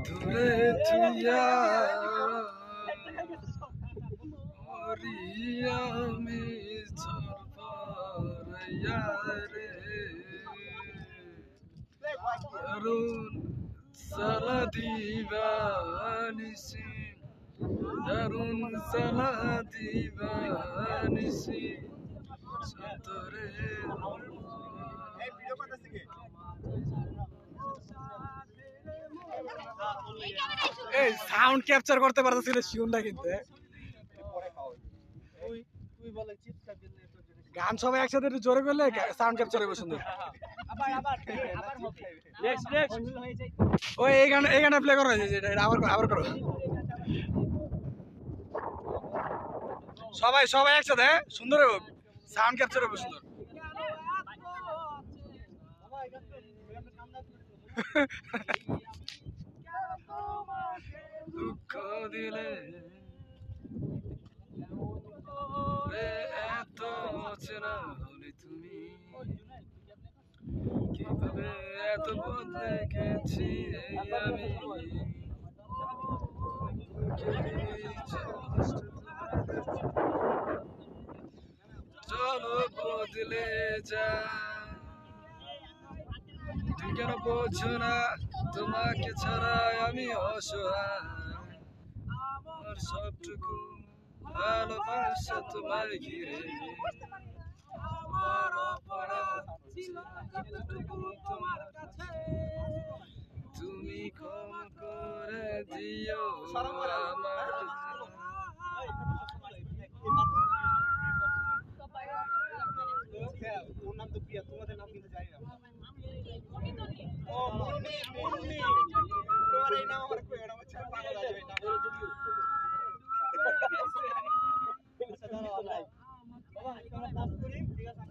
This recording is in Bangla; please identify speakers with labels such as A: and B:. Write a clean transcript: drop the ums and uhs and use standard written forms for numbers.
A: দূরে তুইয়া আমি রে দারুন সালা দিবানিসি দারুন সালা দিবানিসি সন্তরে এই সাউন্ড ক্যাপচার করতে পারতেছিল শিউনটা কিন্তু গান সবাই একসাথে একটু জোরে করলে সাউন্ড ক্যাপচার হবে সুন্দর। ওই এই গানটা প্লে করো, আবার করো সবাই সবাই একসাথে সুন্দর হবে, সাউন্ড ক্যাপচার হবে সুন্দর। দুঃখ দিলে এত চেনা হলে তুমি কিভাবে এত বদলে গেছি আমি চলো বদলে যা তুমি কেন বোঝো না তোমাকে ছাড়া আমি অসহায় আমার সবটুকু ভালোবাসা তোমায় ঘিরে আমার অপরাধ ছিল কতটুকু তোমার কাছে তুমি ক্ষমা করে দিও আমার ওর নাম তো প্রিয়া, তোমাদের নাম কিন্তু জানি না। ও মুন্নি মুন্নি তোমার এই নাম আমার কই এটা হচ্ছে পাগল আছে এই নাম আচ্ছা দাঁড়াও বাবা আমরা কাজ করি ঠিক আছে।